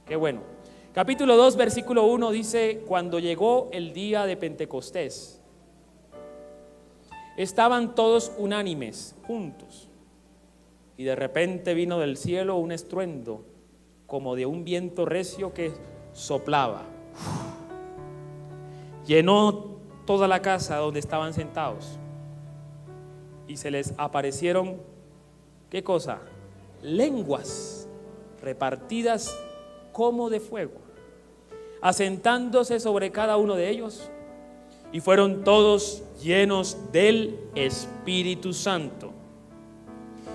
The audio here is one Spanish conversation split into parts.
Qué bueno. Capítulo 2, versículo 1 dice: cuando llegó el día de Pentecostés, estaban todos unánimes, juntos, y de repente vino del cielo un estruendo, como de un viento recio que soplaba. Llenó toda la casa donde estaban sentados, y se les aparecieron, ¿qué cosa? Lenguas repartidas como de fuego, asentándose sobre cada uno de ellos, y fueron todos llenos del Espíritu Santo,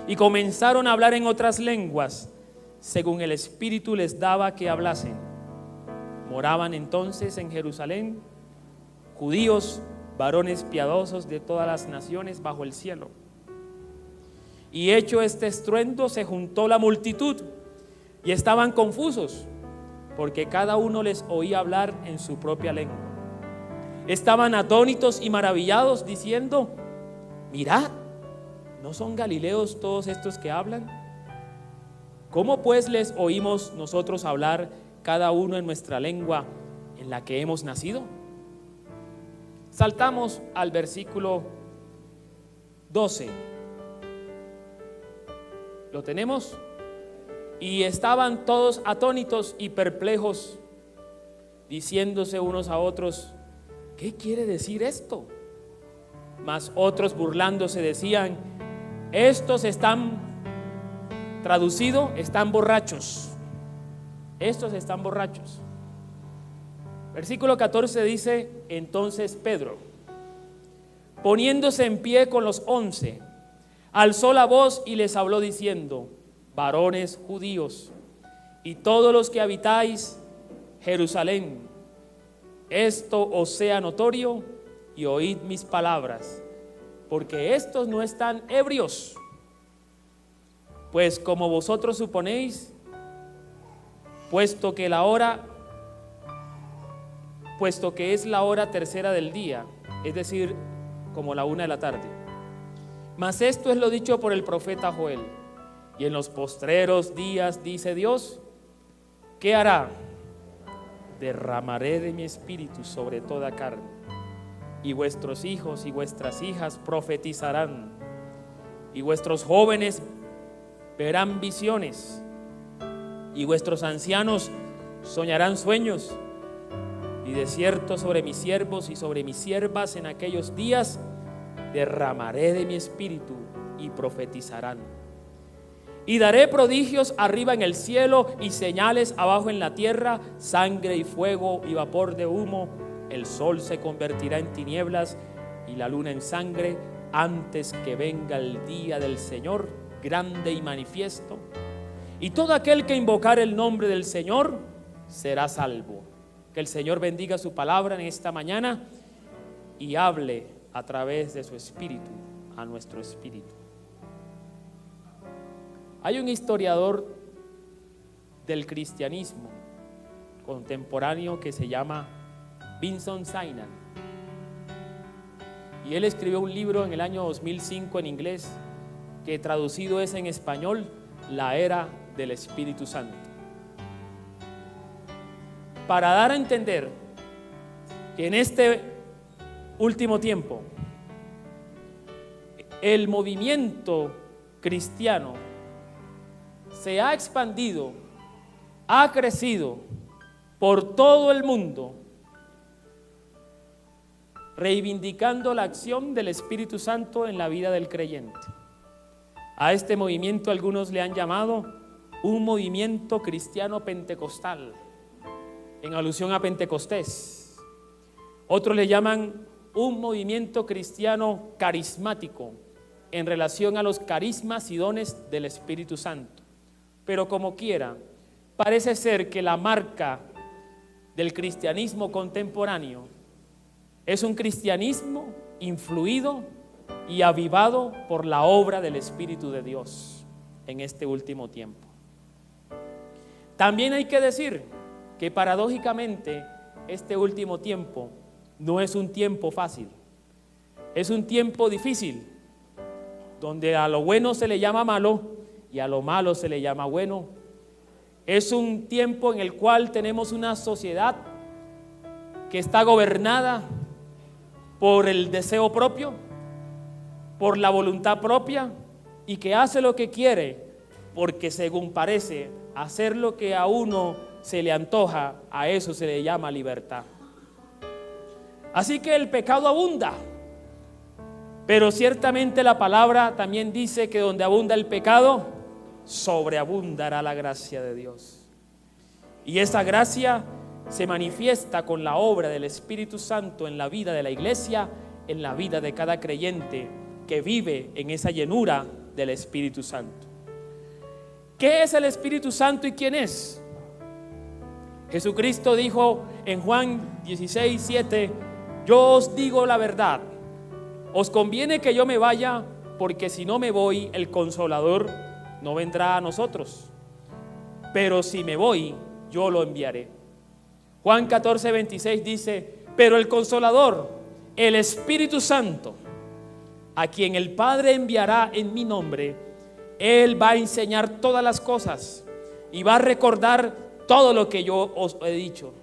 y comenzaron a hablar en otras lenguas, según el Espíritu les daba que hablasen. Moraban entonces en Jerusalén judíos, varones piadosos de todas las naciones bajo el cielo. Y hecho este estruendo, se juntó la multitud, y estaban confusos, porque cada uno les oía hablar en su propia lengua. Estaban atónitos y maravillados, diciendo: mirad, ¿no son galileos todos estos que hablan? ¿Cómo pues les oímos nosotros hablar cada uno en nuestra lengua en la que hemos nacido? Saltamos al versículo 12. ¿Lo tenemos? Y estaban todos atónitos y perplejos, diciéndose unos a otros: ¿qué quiere decir esto? Mas otros, burlándose, decían: estos están, traducido, están borrachos. Estos están borrachos. Versículo 14 dice: entonces Pedro, poniéndose en pie con los 11, alzó la voz y les habló diciendo: varones judíos y todos los que habitáis Jerusalén, esto os sea notorio, y oíd mis palabras, porque estos no están ebrios, pues como vosotros suponéis, puesto que es la hora tercera del día, es decir, como la 1 de la tarde. Mas esto es lo dicho por el profeta Joel: y en los postreros días, dice Dios, ¿qué hará? Derramaré de mi espíritu sobre toda carne, y vuestros hijos y vuestras hijas profetizarán, y vuestros jóvenes verán visiones, y vuestros ancianos soñarán sueños. Y de cierto sobre mis siervos y sobre mis siervas en aquellos días derramaré de mi espíritu, y profetizarán. Y daré prodigios arriba en el cielo y señales abajo en la tierra: sangre y fuego y vapor de humo. El sol se convertirá en tinieblas y la luna en sangre, antes que venga el día del Señor grande y manifiesto. Y todo aquel que invocar el nombre del Señor será salvo. Que el Señor bendiga su palabra en esta mañana y hable a través de su espíritu a nuestro espíritu. Hay un historiador del cristianismo contemporáneo que se llama Vincent Sainan, y él escribió un libro en el año 2005 en inglés, que traducido es en español: La era del Espíritu Santo, para dar a entender que en este último tiempo el movimiento cristiano se ha expandido, ha crecido por todo el mundo, reivindicando la acción del Espíritu Santo en la vida del creyente. A este movimiento algunos le han llamado un movimiento cristiano pentecostal, en alusión a Pentecostés. Otros le llaman un movimiento cristiano carismático, en relación a los carismas y dones del Espíritu Santo. Pero como quiera, parece ser que la marca del cristianismo contemporáneo es un cristianismo influido y avivado por la obra del Espíritu de Dios en este último tiempo. También hay que decir que paradójicamente este último tiempo no es un tiempo fácil, es un tiempo difícil, donde a lo bueno se le llama malo y a lo malo se le llama bueno, Es un tiempo en el cual tenemos una sociedad que está gobernada por el deseo propio, por la voluntad propia, y que hace lo que quiere, porque según parece, hacer lo que a uno se le antoja, a eso se le llama libertad. Así que el pecado abunda, pero ciertamente la palabra también dice que donde abunda el pecado, sobreabundará la gracia de Dios. Y esa gracia se manifiesta con la obra del Espíritu Santo en la vida de la iglesia, en la vida de cada creyente que vive en esa llenura del Espíritu Santo. ¿Qué es el Espíritu Santo y quién es? Jesucristo dijo en Juan 16:7: yo os digo la verdad, os conviene que yo me vaya, porque si no me voy, el Consolador no vendrá a nosotros, pero si me voy, yo lo enviaré. Juan 14:26 dice: pero el Consolador, el Espíritu Santo, a quien el Padre enviará en mi nombre, Él va a enseñar todas las cosas y va a recordar todo lo que yo os he dicho.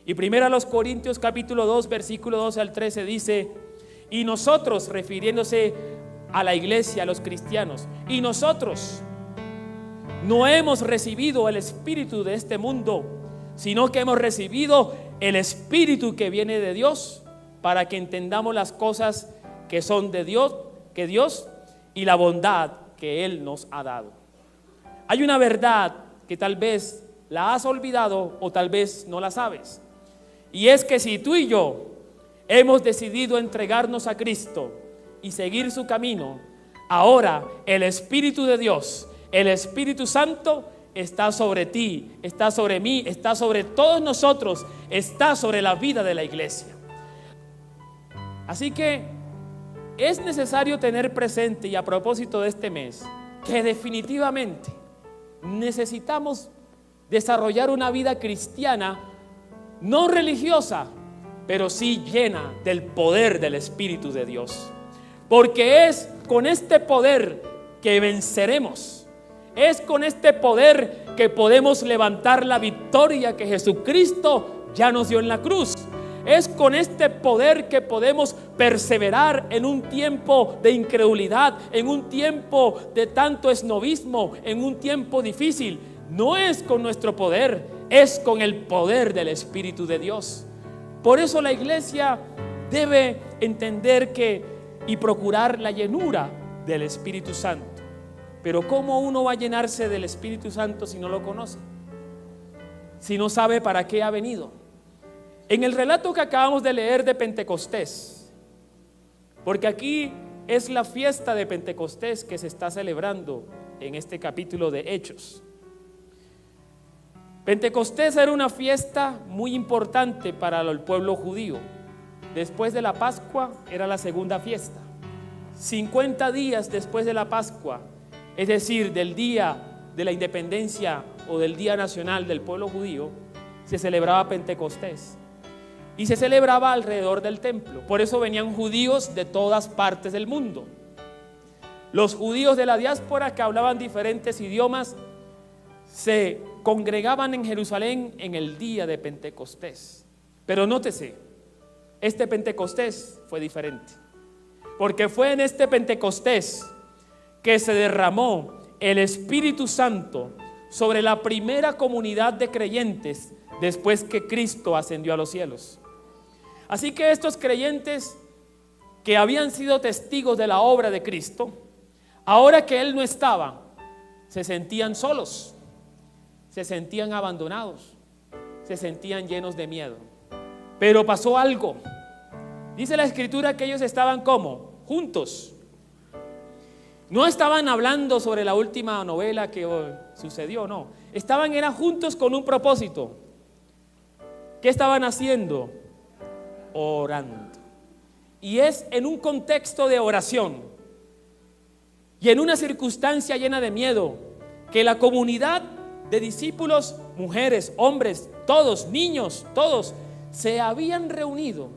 Y primero a los Corintios capítulo 2 versículo 12 al 13 dice: y nosotros, refiriéndose a la iglesia, a los cristianos, y nosotros no hemos recibido el espíritu de este mundo, sino que hemos recibido el Espíritu que viene de Dios, para que entendamos las cosas que son de Dios, que Dios, y la bondad que Él nos ha dado. Hay una verdad que tal vez la has olvidado o tal vez no la sabes, y es que si tú y yo hemos decidido entregarnos a Cristo y seguir su camino, ahora el Espíritu de Dios, el Espíritu Santo, está sobre ti, está sobre mí, está sobre todos nosotros, está sobre la vida de la iglesia. Así que es necesario tener presente, y a propósito de este mes, que definitivamente necesitamos desarrollar una vida cristiana no religiosa, pero sí llena del poder del Espíritu de Dios, porque es con este poder que venceremos. Es con este poder que podemos levantar la victoria que Jesucristo ya nos dio en la cruz. Es con este poder que podemos perseverar en un tiempo de incredulidad, en un tiempo de tanto esnovismo, en un tiempo difícil. No es con nuestro poder, es con el poder del Espíritu de Dios. Por eso la iglesia debe entender y procurar la llenura del Espíritu Santo. Pero ¿cómo uno va a llenarse del Espíritu Santo si no lo conoce? Si no sabe para qué ha venido. En el relato que acabamos de leer de Pentecostés, porque aquí es la fiesta de Pentecostés que se está celebrando en este capítulo de Hechos. Pentecostés era una fiesta muy importante para el pueblo judío. Después de la Pascua era la segunda fiesta. 50 días después de la Pascua, es decir, del día de la independencia o del día nacional del pueblo judío, se celebraba Pentecostés. Y se celebraba alrededor del templo. Por eso venían judíos de todas partes del mundo. Los judíos de la diáspora que hablaban diferentes idiomas se congregaban en Jerusalén en el día de Pentecostés. Pero nótese, este Pentecostés fue diferente, porque fue en este Pentecostés que se derramó el Espíritu Santo sobre la primera comunidad de creyentes después que Cristo ascendió a los cielos. Así que estos creyentes que habían sido testigos de la obra de Cristo, ahora que Él no estaba, se sentían solos, se sentían abandonados, se sentían llenos de miedo. Pero pasó algo. Dice la Escritura que ellos estaban ¿cómo? Juntos. No estaban hablando sobre la última novela que sucedió, no. Eran juntos con un propósito. ¿Qué estaban haciendo? Orando. Y es en un contexto de oración y en una circunstancia llena de miedo que la comunidad de discípulos, mujeres, hombres, todos, niños, todos, se habían reunido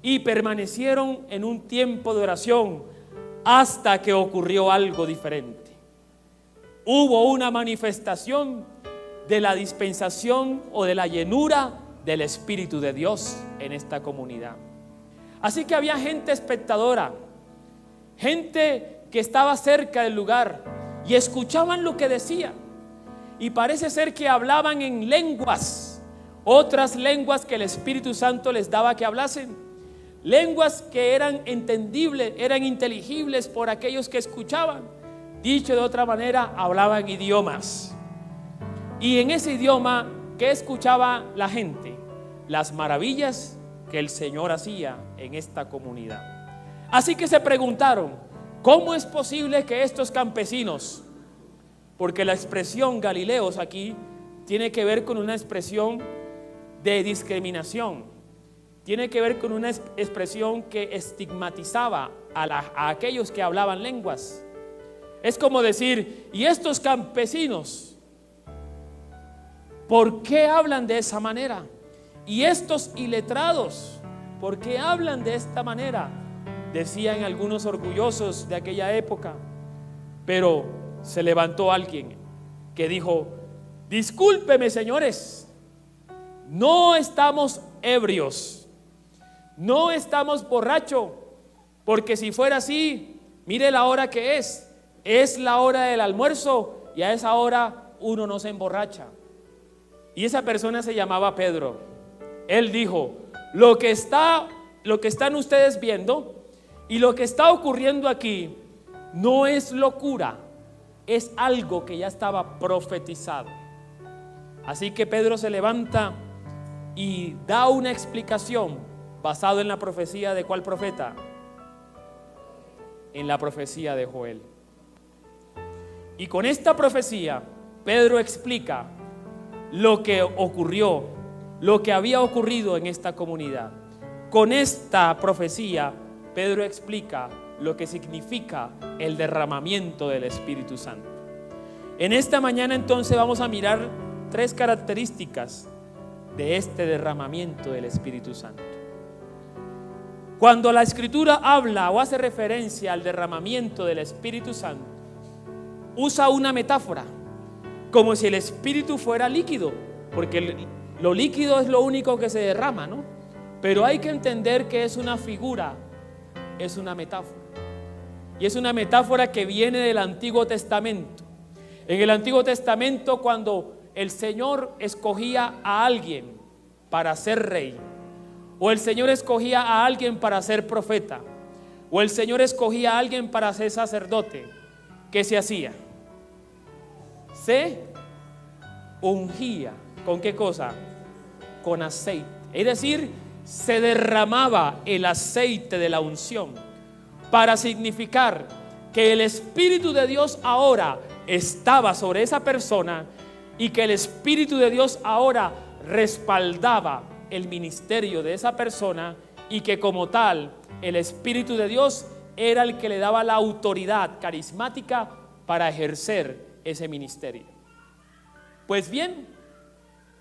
y permanecieron en un tiempo de oración hasta que ocurrió algo diferente. Hubo una manifestación de la dispensación o de la llenura del Espíritu de Dios en esta comunidad. Así que había gente espectadora, gente que estaba cerca del lugar y escuchaban lo que decían. Y parece ser que hablaban en lenguas, otras lenguas que el Espíritu Santo les daba que hablasen, lenguas que eran entendibles, eran inteligibles por aquellos que escuchaban. Dicho de otra manera, hablaban idiomas. Y en ese idioma, ¿qué escuchaba la gente? Las maravillas que el Señor hacía en esta comunidad. Así que se preguntaron, ¿cómo es posible que estos campesinos, porque la expresión Galileos aquí tiene que ver con una expresión de discriminación, tiene que ver con una expresión que estigmatizaba a aquellos que hablaban lenguas? Es como decir, ¿y estos campesinos por qué hablan de esa manera? ¿Y estos iletrados por qué hablan de esta manera? Decían algunos orgullosos de aquella época. Pero se levantó alguien que dijo, discúlpeme señores, no estamos ebrios, no estamos borrachos, porque si fuera así, mire la hora que es la hora del almuerzo y a esa hora uno no se emborracha. Y esa persona se llamaba Pedro. Él dijo, lo que están ustedes viendo y lo que está ocurriendo aquí no es locura, es algo que ya estaba profetizado. Así que Pedro se levanta y da una explicación basado en la profecía de ¿cuál profeta? En la profecía de Joel. Y con esta profecía Pedro explica lo que ocurrió, lo que había ocurrido en esta comunidad. Con esta profecía Pedro explica lo que significa el derramamiento del Espíritu Santo. En esta mañana entonces vamos a mirar 3 características de este derramamiento del Espíritu Santo. Cuando la Escritura habla o hace referencia al derramamiento del Espíritu Santo, usa una metáfora, como si el Espíritu fuera líquido, porque lo líquido es lo único que se derrama, ¿no? Pero hay que entender que es una figura, es una metáfora. Y es una metáfora que viene del Antiguo Testamento. En el Antiguo Testamento, cuando el Señor escogía a alguien para ser rey, o el Señor escogía a alguien para ser profeta, o el Señor escogía a alguien para ser sacerdote, ¿qué se hacía? Se ungía. ¿Con qué cosa? Con aceite. Es decir, se derramaba el aceite de la unción para significar que el Espíritu de Dios ahora estaba sobre esa persona y que el Espíritu de Dios ahora respaldaba el ministerio de esa persona y que como tal el Espíritu de Dios era el que le daba la autoridad carismática para ejercer ese ministerio. Pues bien,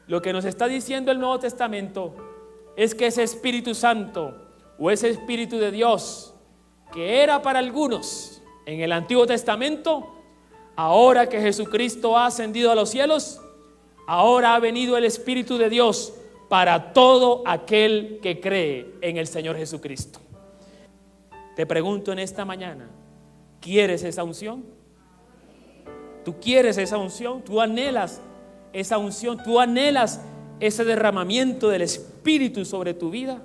lo que nos está diciendo el Nuevo Testamento es que ese Espíritu Santo o ese Espíritu de Dios que era para algunos en el Antiguo Testamento, ahora que Jesucristo ha ascendido a los cielos, ahora ha venido el Espíritu de Dios para todo aquel que cree en el Señor Jesucristo. Te pregunto en esta mañana, ¿quieres esa unción? ¿Tú quieres esa unción? ¿Tú anhelas esa unción? ¿Tú anhelas ese derramamiento del Espíritu sobre tu vida?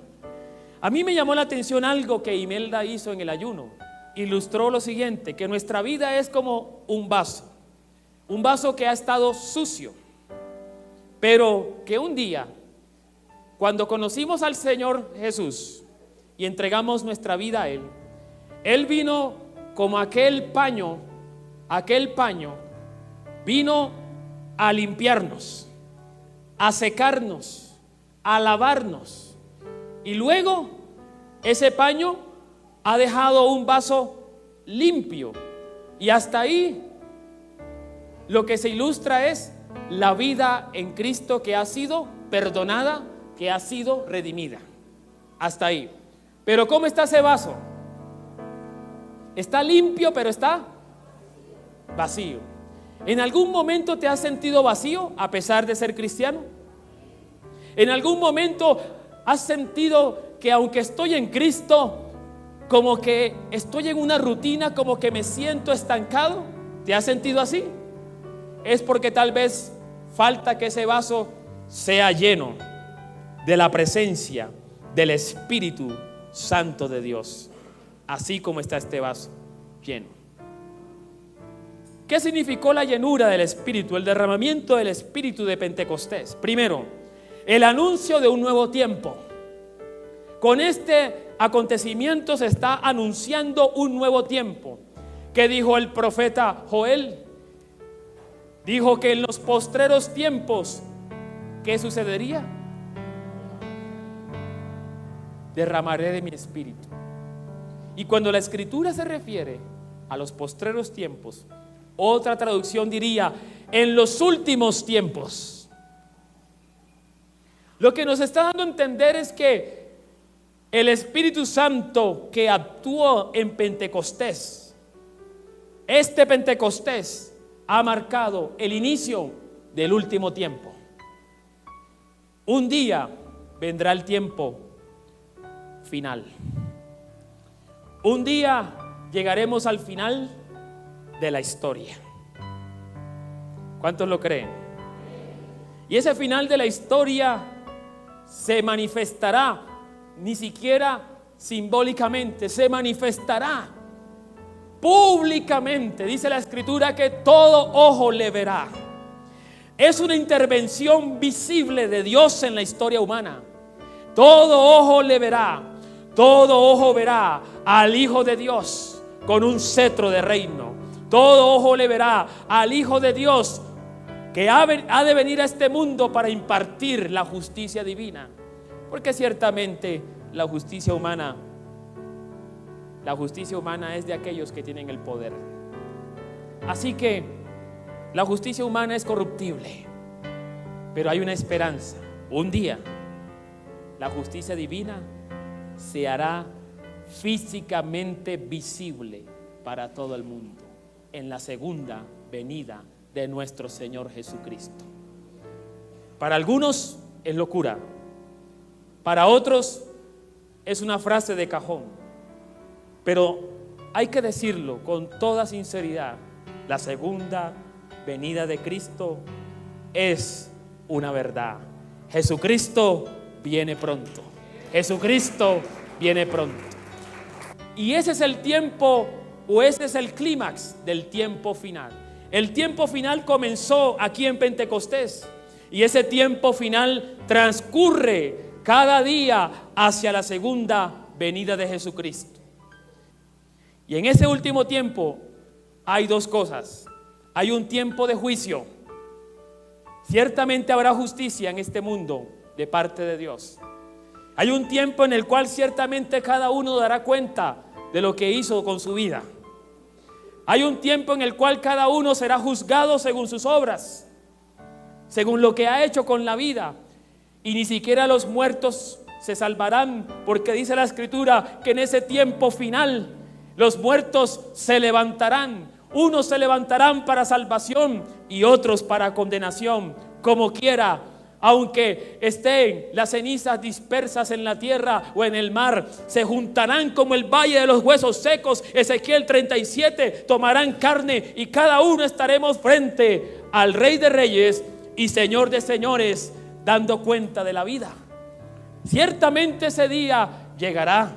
A mí me llamó la atención algo que Imelda hizo en el ayuno. Ilustró lo siguiente, que nuestra vida es como un vaso que ha estado sucio, pero que un día, cuando conocimos al Señor Jesús y entregamos nuestra vida a Él vino como aquel paño vino a limpiarnos, a secarnos, a lavarnos. Y luego ese paño ha dejado un vaso limpio. Y hasta ahí lo que se ilustra es la vida en Cristo que ha sido perdonada, que ha sido redimida. Hasta ahí. Pero ¿cómo está ese vaso? Está limpio, pero está vacío. ¿En algún momento te has sentido vacío a pesar de ser cristiano? ¿En algún momento has sentido que aunque estoy en Cristo, como que estoy en una rutina, como que me siento estancado? ¿Te has sentido así? Es porque tal vez falta que ese vaso sea lleno de la presencia del Espíritu Santo de Dios, así como está este vaso lleno. ¿Qué significó la llenura del Espíritu, el derramamiento del Espíritu de Pentecostés? Primero, el anuncio de un nuevo tiempo. Con este acontecimiento se está anunciando un nuevo tiempo. ¿Qué dijo el profeta Joel? Dijo que en los postreros tiempos, ¿qué sucedería? Derramaré de mi espíritu. Y cuando la escritura se refiere a los postreros tiempos, otra traducción diría en los últimos tiempos. Lo que nos está dando a entender es que el Espíritu Santo que actuó en Pentecostés, este Pentecostés ha marcado el inicio del último tiempo. Un día vendrá el tiempo final. Un día llegaremos al final de la historia. ¿Cuántos lo creen? Y ese final de la historia se manifestará, ni siquiera simbólicamente, se manifestará públicamente. Dice la escritura que todo ojo le verá. Es una intervención visible de Dios en la historia humana. Todo ojo le verá, todo ojo verá al Hijo de Dios con un cetro de reino. Todo ojo le verá al Hijo de Dios que ha de venir a este mundo para impartir la justicia divina. Porque ciertamente la justicia humana es de aquellos que tienen el poder. Así que la justicia humana es corruptible, pero hay una esperanza. Un día la justicia divina se hará físicamente visible para todo el mundo en la segunda venida de nuestro Señor Jesucristo. Para algunos es locura, para otros es una frase de cajón, pero hay que decirlo con toda sinceridad: la segunda venida de Cristo es una verdad. Jesucristo viene pronto. Jesucristo viene pronto. Y ese es el tiempo, o ese es el clímax del tiempo final. El tiempo final comenzó aquí en Pentecostés, y ese tiempo final transcurre cada día hacia la segunda venida de Jesucristo. Y en ese último tiempo hay dos cosas. Hay un tiempo de juicio. Ciertamente habrá justicia en este mundo de parte de Dios. Hay un tiempo en el cual ciertamente cada uno dará cuenta de lo que hizo con su vida. Hay un tiempo en el cual cada uno será juzgado según sus obras, según lo que ha hecho con la vida. Y ni siquiera los muertos se salvarán, porque dice la escritura que en ese tiempo final los muertos se levantarán. Unos se levantarán para salvación y otros para condenación. Como quiera, aunque estén las cenizas dispersas en la tierra o en el mar, se juntarán como el valle de los huesos secos. Ezequiel 37, tomarán carne y cada uno estaremos frente al Rey de Reyes y Señor de Señores, dando cuenta de la vida. Ciertamente ese día llegará,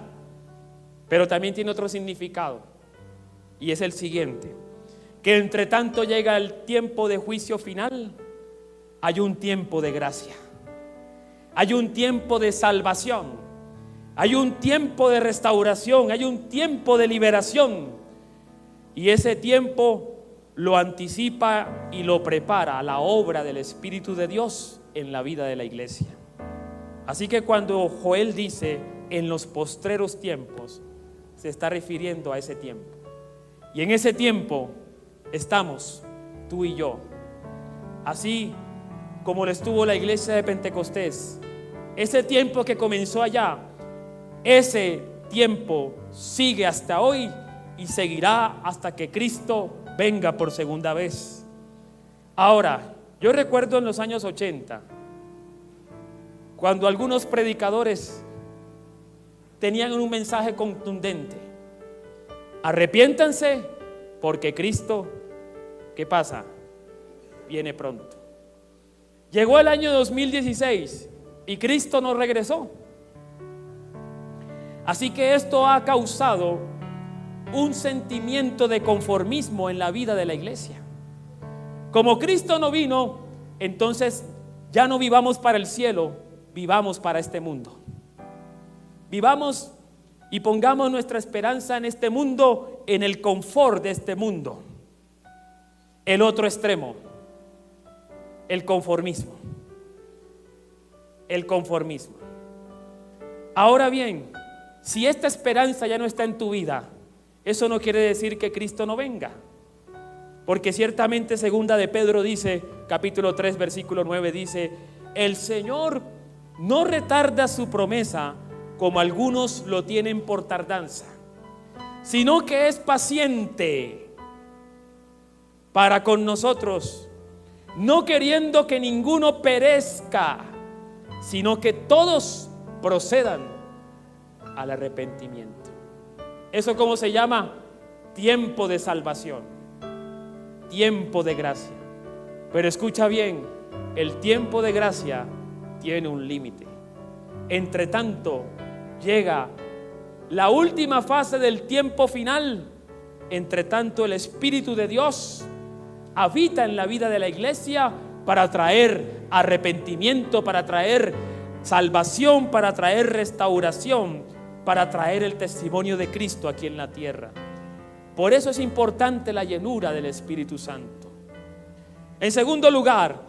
pero también tiene otro significado, y es el siguiente: que entre tanto llega el tiempo de juicio final, hay un tiempo de gracia, hay un tiempo de salvación, hay un tiempo de restauración, hay un tiempo de liberación. Y ese tiempo lo anticipa y lo prepara la obra del Espíritu de Dios en la vida de la iglesia. Así que cuando Joel dice en los postreros tiempos, se está refiriendo a ese tiempo. Y en ese tiempo estamos tú y yo. Así como lo estuvo la iglesia de Pentecostés, ese tiempo que comenzó allá, ese tiempo sigue hasta hoy y seguirá hasta que Cristo venga por segunda vez. Ahora, yo recuerdo en los años 80, cuando algunos predicadores tenían un mensaje contundente: arrepiéntanse porque Cristo, ¿qué pasa? Viene pronto. Llegó el año 2016 y Cristo no regresó. Así que esto ha causado un sentimiento de conformismo en la vida de la iglesia. Como Cristo no vino, entonces ya no vivamos para el cielo, vivamos para este mundo. Vivamos y pongamos nuestra esperanza en este mundo, en el confort de este mundo. El otro extremo, el conformismo. El conformismo. Ahora bien, si esta esperanza ya no está en tu vida, eso no quiere decir que Cristo no venga. Porque ciertamente segunda de Pedro dice, capítulo 3, versículo 9, dice: el Señor no retarda su promesa, como algunos lo tienen por tardanza, sino que es paciente para con nosotros, no queriendo que ninguno perezca, sino que todos procedan al arrepentimiento. ¿Eso cómo se llama? Tiempo de salvación, tiempo de gracia. Pero escucha bien, el tiempo de gracia tiene un límite. Entre tanto, llega la última fase del tiempo final. Entre tanto, el Espíritu de Dios habita en la vida de la iglesia para traer arrepentimiento, para traer salvación, para traer restauración, para traer el testimonio de Cristo aquí en la tierra. Por eso es importante la llenura del Espíritu Santo. En segundo lugar,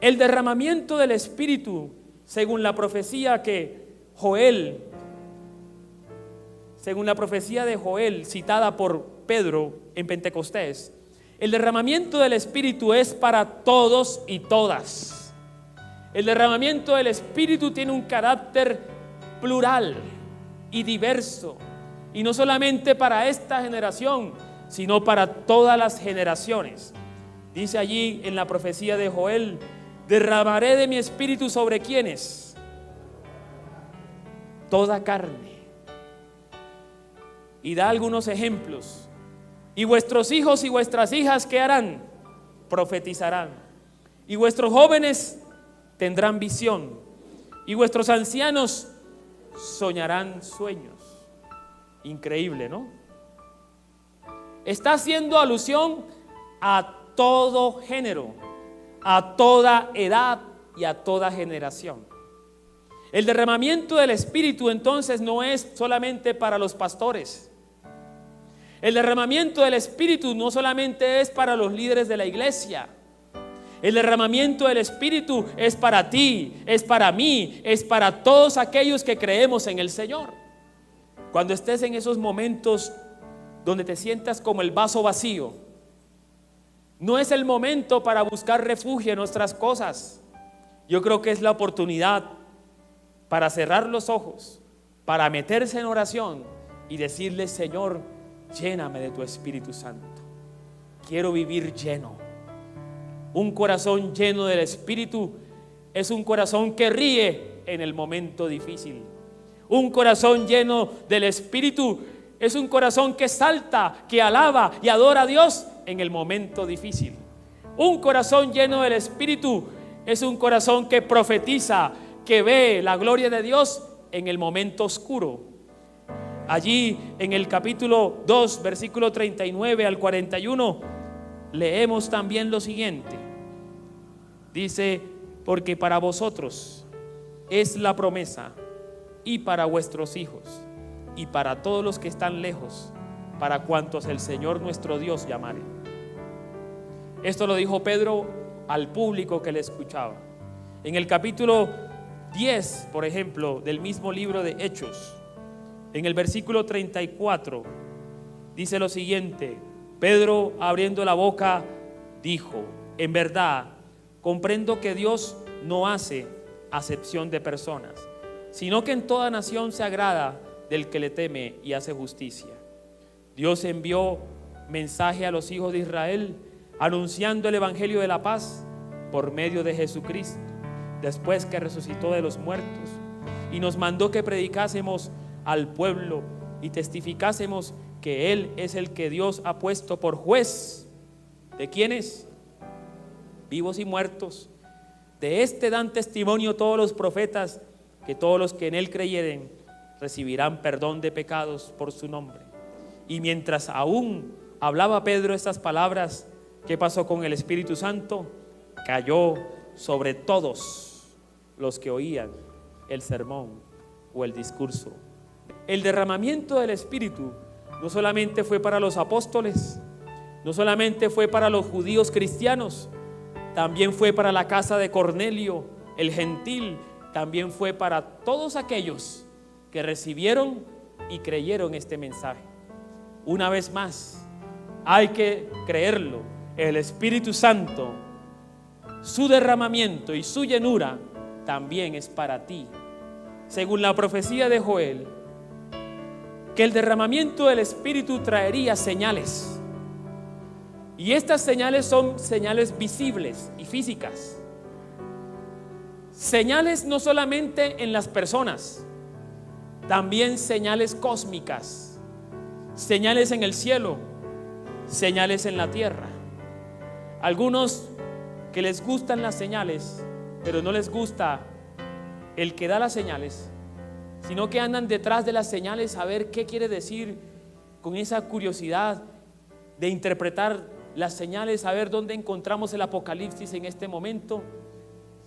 el derramamiento del Espíritu, según la profecía de Joel citada por Pedro en Pentecostés, el derramamiento del Espíritu es para todos y todas. El derramamiento del Espíritu tiene un carácter plural y diverso, y no solamente para esta generación, sino para todas las generaciones. Dice allí en la profecía de Joel: derramaré de mi Espíritu sobre ¿quiénes? Toda carne. Y da algunos ejemplos. Y vuestros hijos y vuestras hijas, ¿qué harán? Profetizarán. Y vuestros jóvenes tendrán visión. Y vuestros ancianos soñarán sueños. Increíble, ¿no? Está haciendo alusión a todo género, a toda edad y a toda generación. El derramamiento del Espíritu entonces no es solamente para los pastores. El derramamiento del Espíritu no solamente es para los líderes de la iglesia. El derramamiento del Espíritu es para ti, es para mí, es para todos aquellos que creemos en el Señor. Cuando estés en esos momentos donde te sientas como el vaso vacío, no es el momento para buscar refugio en nuestras cosas. Yo creo que es la oportunidad para cerrar los ojos, para meterse en oración y decirle: Señor, lléname de tu Espíritu Santo. Quiero vivir lleno. Un corazón lleno del Espíritu es un corazón que ríe en el momento difícil. Un corazón lleno del Espíritu es un corazón que salta, que alaba y adora a Dios en el momento difícil. Un corazón lleno del Espíritu es un corazón que profetiza, que ve la gloria de Dios en el momento oscuro. Allí en el capítulo 2, versículo 39 al 41, leemos también lo siguiente. Dice: porque para vosotros es la promesa, y para vuestros hijos, y para todos los que están lejos, para cuantos el Señor nuestro Dios llamare. Esto lo dijo Pedro al público que le escuchaba. En el capítulo 10, por ejemplo, del mismo libro de Hechos, en el versículo 34, dice lo siguiente: Pedro, abriendo la boca, dijo: en verdad, comprendo que Dios no hace acepción de personas, sino que en toda nación se agrada del que le teme y hace justicia. Dios envió mensaje a los hijos de Israel anunciando el evangelio de la paz por medio de Jesucristo, después que resucitó de los muertos, y nos mandó que predicásemos al pueblo y testificásemos que Él es el que Dios ha puesto por juez. ¿De quiénes? Vivos y muertos. De este dan testimonio todos los profetas, que todos los que en Él creyeren recibirán perdón de pecados por su nombre. Y mientras aún hablaba Pedro estas palabras, ¿qué pasó con el Espíritu Santo? Cayó sobre todos los que oían el sermón o el discurso. El derramamiento del Espíritu no solamente fue para los apóstoles, no solamente fue para los judíos cristianos, también fue para la casa de Cornelio, el gentil, también fue para todos aquellos que recibieron y creyeron este mensaje. Una vez más, hay que creerlo, el Espíritu Santo, su derramamiento y su llenura también es para ti. Según la profecía de Joel, que el derramamiento del Espíritu traería señales. Y estas señales son señales visibles y físicas. Señales no solamente en las personas, también señales cósmicas, señales en el cielo, señales en la tierra. Algunos que les gustan las señales, pero no les gusta el que da las señales, sino que andan detrás de las señales a ver qué quiere decir, con esa curiosidad de interpretar las señales, a ver dónde encontramos el Apocalipsis en este momento.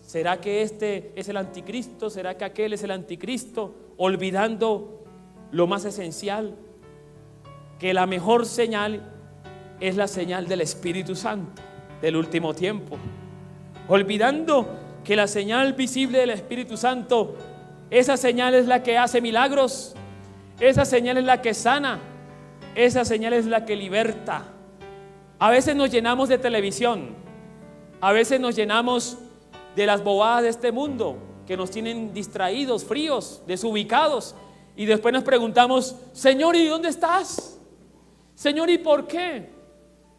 ¿Será que este es el anticristo? ¿Será que aquel es el anticristo? Olvidando lo más esencial, que la mejor señal es la señal del Espíritu Santo del último tiempo. Olvidando que la señal visible del Espíritu Santo, esa señal es la que hace milagros, esa señal es la que sana, esa señal es la que liberta. A veces nos llenamos de televisión, a veces nos llenamos de las bobadas de este mundo que nos tienen distraídos, fríos, desubicados, y después nos preguntamos: Señor, ¿y dónde estás? Señor, ¿y por qué?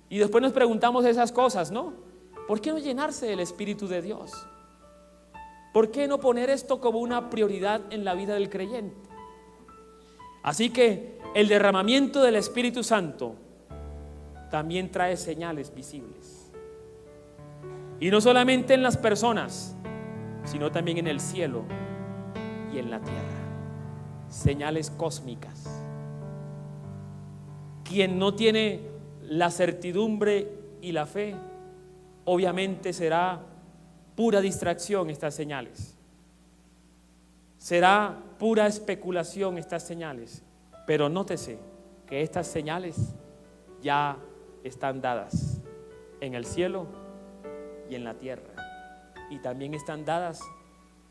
Y después nos preguntamos esas cosas, ¿no? ¿Por qué no llenarse del Espíritu de Dios? ¿Por qué no poner esto como una prioridad en la vida del creyente? Así que el derramamiento del Espíritu Santo también trae señales visibles. Y no solamente en las personas, sino también en el cielo y en la tierra. Señales cósmicas. Quien no tiene la certidumbre y la fe, obviamente será pura distracción estas señales. Será pura especulación estas señales. Pero nótese que estas señales ya están dadas en el cielo y en la tierra, y también están dadas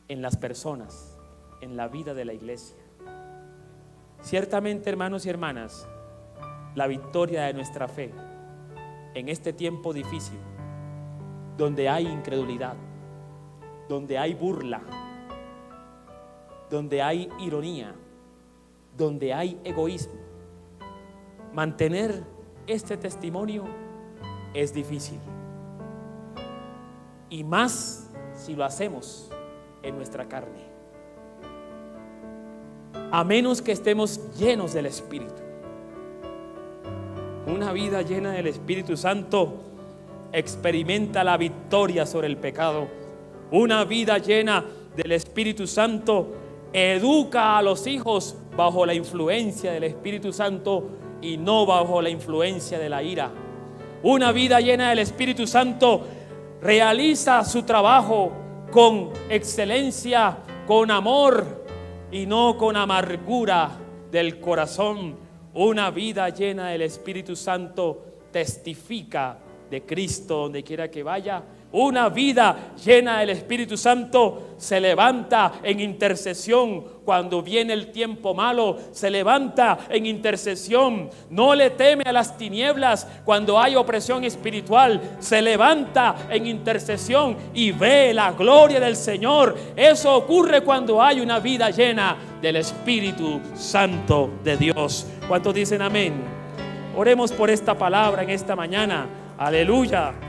en las personas, en la vida de la iglesia. Ciertamente, hermanos y hermanas, la victoria de nuestra fe en este tiempo difícil, donde hay incredulidad, donde hay burla, donde hay ironía, donde hay egoísmo, mantener este testimonio es difícil, y más si lo hacemos en nuestra carne, a menos que estemos llenos del Espíritu. Una vida llena del Espíritu Santo experimenta la victoria sobre el pecado. Una vida llena del Espíritu Santo educa a los hijos bajo la influencia del Espíritu Santo y no bajo la influencia de la ira. Una vida llena del Espíritu Santo realiza su trabajo con excelencia, con amor y no con amargura del corazón. Una vida llena del Espíritu Santo testifica de Cristo donde quiera que vaya. Una vida llena del Espíritu Santo se levanta en intercesión cuando viene el tiempo malo, se levanta en intercesión, no le teme a las tinieblas cuando hay opresión espiritual, se levanta en intercesión y ve la gloria del Señor. Eso ocurre cuando hay una vida llena del Espíritu Santo de Dios. ¿Cuántos dicen amén? Oremos por esta palabra en esta mañana. Aleluya.